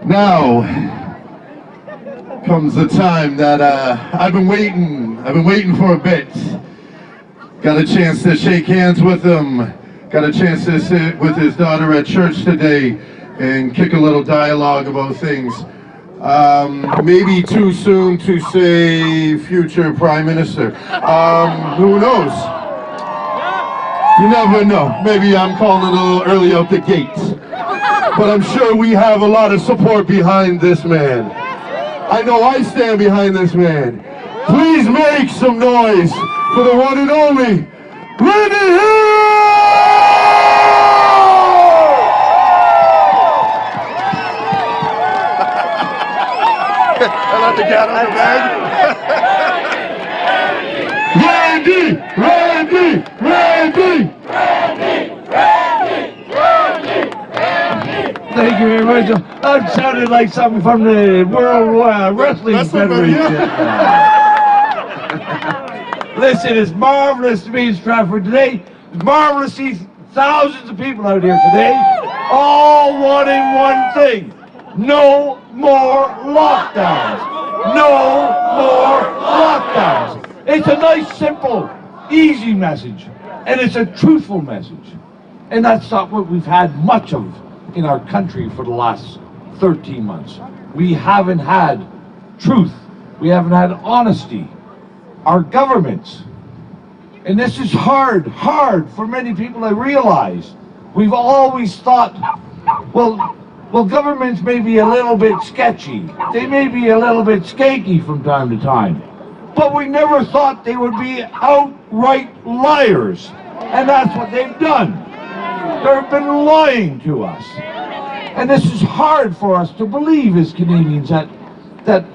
Now comes the time that I've been waiting for a bit. Got a chance to shake hands with him. Got a chance to sit with his daughter at church today and kick a little dialogue about things. Maybe too soon to say future Prime Minister. Who knows? You never know. Maybe I'm calling it a little early out the gate. But I'm sure we have a lot of support behind this man. I know I stand behind this man. Please make some noise for the one and only Randy Hillier! I love the cat on the bag. Randy! Thank you very much. That sounded like something from the World Wrestling Federation. Listen, it's marvelous to be in Stratford today. It's marvelous to see thousands of people out here today, all wanting one thing: no more lockdowns. No more lockdowns. It's a nice, simple, easy message, and it's a truthful message. And that's not what we've had much of in our country for the last 13 months. We haven't had truth. We haven't had honesty. Our governments, and this is hard for many people to realize. We've always thought, well, governments may be a little bit sketchy. They may be a little bit skanky from time to time. But we never thought they would be outright liars. And that's what they've done. They've been lying to us. And this is hard for us to believe as Canadians that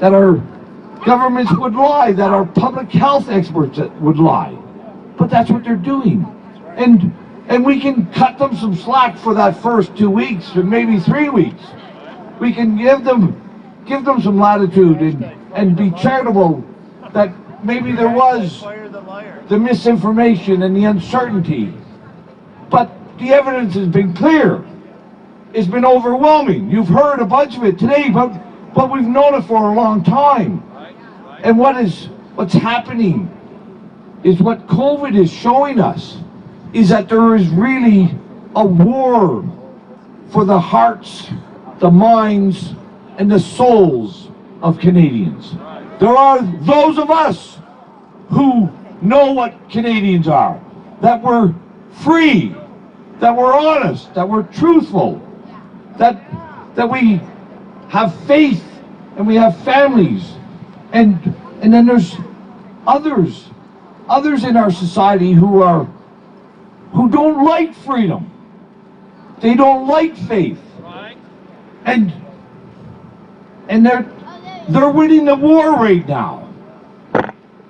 our governments would lie, that our public health experts would lie. But that's what they're doing. And we can cut them some slack for that first 2 weeks or maybe 3 weeks. We can give them some latitude and be charitable that maybe there was the misinformation and the uncertainty. But the evidence has been clear. It's been overwhelming. You've heard a bunch of it today, but we've known it for a long time. And what's happening is what COVID is showing us is that there is really a war for the hearts, the minds, and the souls of Canadians. There are those of us who know what Canadians are, that we're free, that we're honest, that we're truthful, that we have faith and we have families, and then there's others in our society who don't like freedom. They don't like faith, and they're winning the war right now.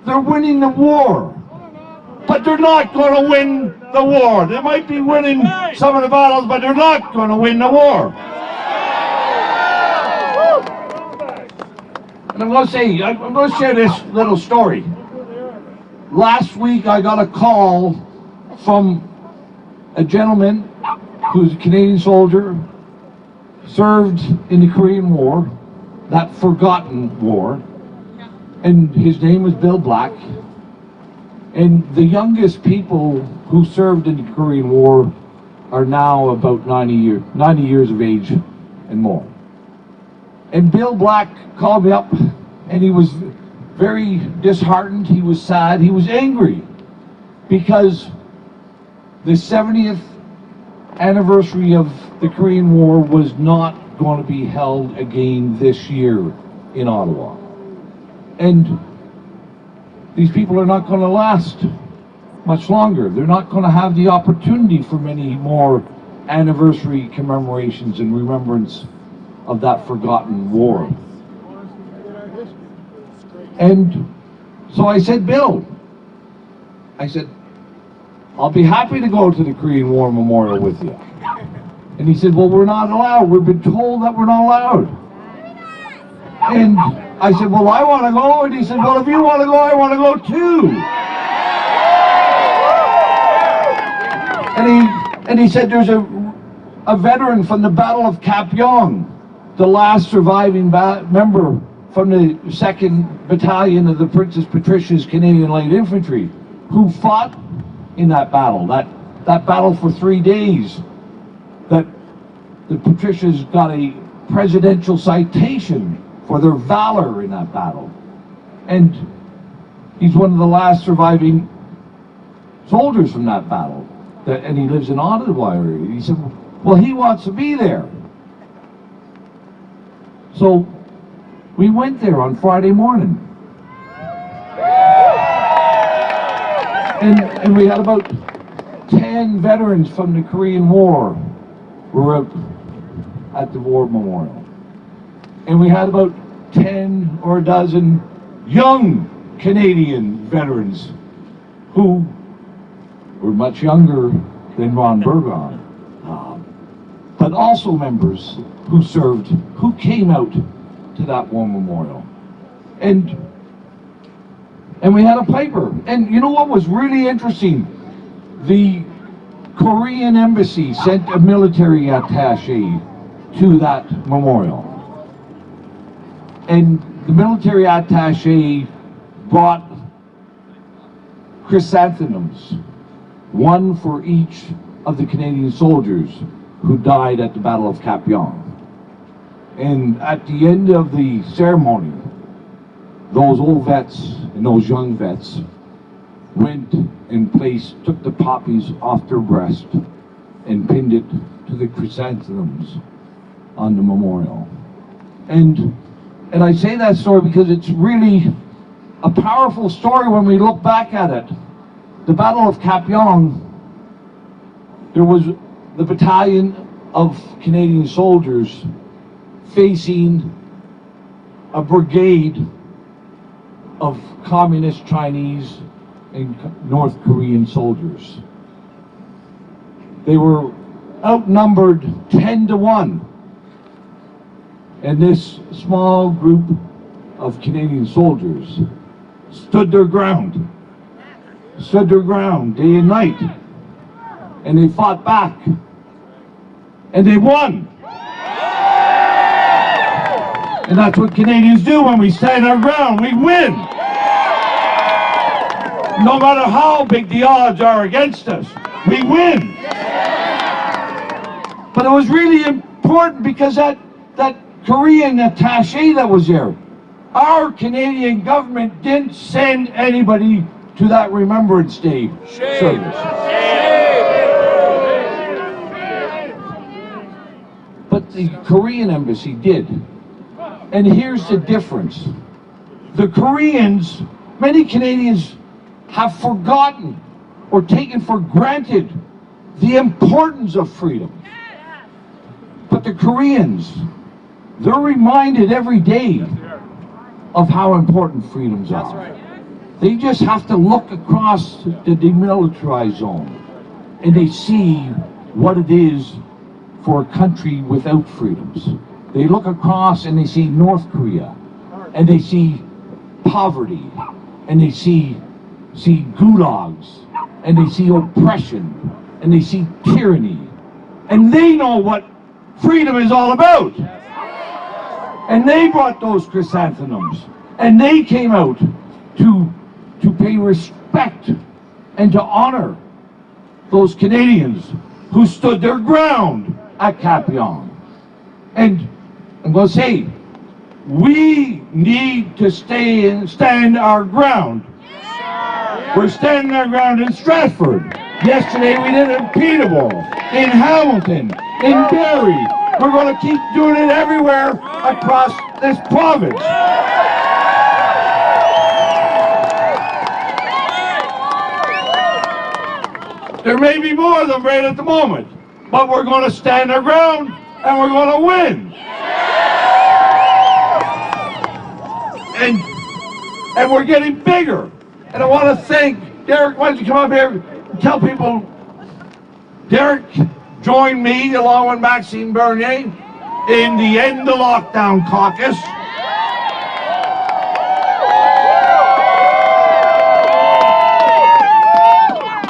They're winning the war. But they're not going to win the war. They might be winning some of the battles, but they're not going to win the war. And I'm going to share this little story. Last week I got a call from a gentleman who's a Canadian soldier, served in the Korean War, that forgotten war, and his name was Bill Black. And the youngest people who served in the Korean War are now about 90 years of age and more. And Bill Black called me up, and he was very disheartened, he was sad, he was angry, because the 70th anniversary of the Korean War was not going to be held again this year in Ottawa. And these people are not going to last much longer. They're not going to have the opportunity for many more anniversary commemorations and remembrance of that forgotten war. And so I said, Bill, I'll be happy to go to the Korean War Memorial with you. And he said, well, we're not allowed. We've been told that we're not allowed. And I said, well, I want to go. And he said, well, if you want to go, I want to go too. And he said, there's a veteran from the Battle of Kapyong the last surviving member from the 2nd Battalion of the Princess Patricia's Canadian Light Infantry, who fought in that battle, that battle for 3 days, that the Patricias got a presidential citation for their valor in that battle. And he's one of the last surviving soldiers from that battle, and he lives in Ottawa area. He said, well, he wants to be there. So we went there on Friday morning. And we had about 10 veterans from the Korean War who were out at the War Memorial. And we had about 10 or a dozen young Canadian veterans who were much younger than Ron Burgon, but also members who served, who came out to that War Memorial. And we had a piper. And you know what was really interesting? The Korean embassy sent a military attaché to that memorial. And the military attaché brought chrysanthemums, one for each of the Canadian soldiers who died at the Battle of Kapyong. And at the end of the ceremony, those old vets and those young vets went and took the poppies off their breast and pinned it to the chrysanthemums on the memorial. And I say that story because it's really a powerful story when we look back at it. The Battle of Kapyong, there was the battalion of Canadian soldiers facing a brigade of communist Chinese and North Korean soldiers. They were outnumbered 10-1. And this small group of Canadian soldiers stood their ground day and night. And they fought back. And they won. And that's what Canadians do when we stand our ground. We win. No matter how big the odds are against us, we win. But it was really important because that Korean attaché that was there, our Canadian government didn't send anybody to that Remembrance Day service. But the Korean embassy did. And here's the difference. The Koreans, many Canadians have forgotten or taken for granted the importance of freedom. But the Koreans, they're reminded every day of how important freedoms are. They just have to look across the demilitarized zone and they see what it is for a country without freedoms. They look across and they see North Korea and they see poverty and they see gulags and they see oppression and they see tyranny, and they know what freedom is all about. And they brought those chrysanthemums and they came out to pay respect and to honor those Canadians who stood their ground at Kapyong. And I'm going to say, we need to stand our ground. We're standing our ground in Stratford. Yesterday we did it in Peterborough, in Hamilton, in Barrie. We're going to keep doing it everywhere across this province. There may be more of them right at the moment, but we're going to stand our ground and we're going to win. And we're getting bigger. And I want to thank Derek. Why don't you come up here and tell people, Derek joined me along with Maxime Bernier in the End the Lockdown caucus.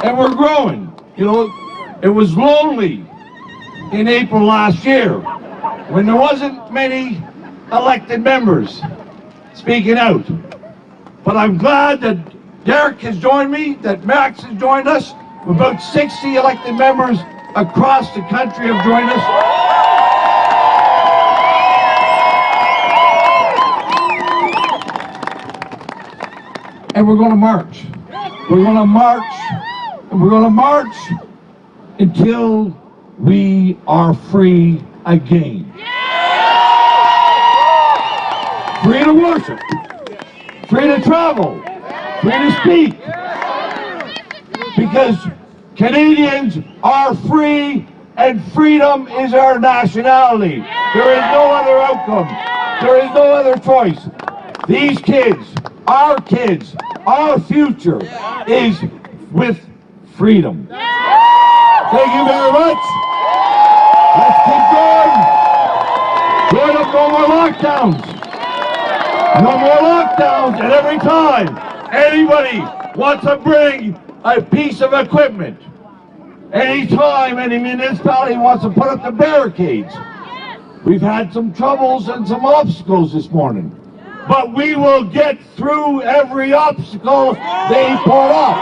And we're growing. You know, it was lonely in April last year. when there wasn't many elected members speaking out. But I'm glad that Derek has joined me, that Max has joined us. About 60 elected members across the country have joined us. And we're going to march. We're going to march, and we're going to march until we are free again. Free to worship, free to travel, free to speak. Because Canadians are free and freedom is our nationality. There is no other outcome. There is no other choice. These kids, our future is with freedom. Thank you very much. Let's keep going. Join up, no more lockdowns. No more lockdowns, and every time anybody wants to bring a piece of equipment, anytime any municipality wants to put up the barricades, we've had some troubles and some obstacles this morning, but we will get through every obstacle they put up.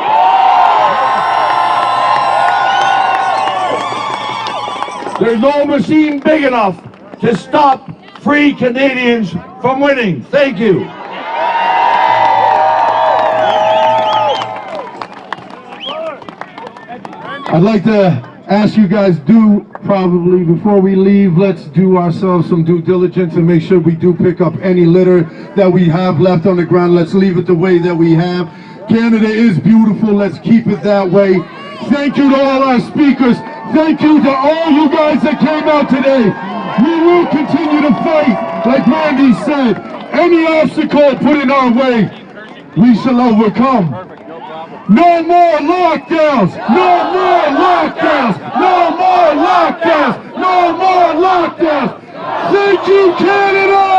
There's no machine big enough to stop free Canadians from winning. Thank you. I'd like to ask you guys probably before we leave, let's do ourselves some due diligence and make sure we do pick up any litter that we have left on the ground. Let's leave it the way that we have. Canada is beautiful. Let's keep it that way. Thank you to all our speakers. Thank you to all you guys that came out today. We will continue to fight, like Randy said. Any obstacle put in our way, we shall overcome. No more lockdowns! No more lockdowns! No more lockdowns! No more lockdowns! Thank you, Canada!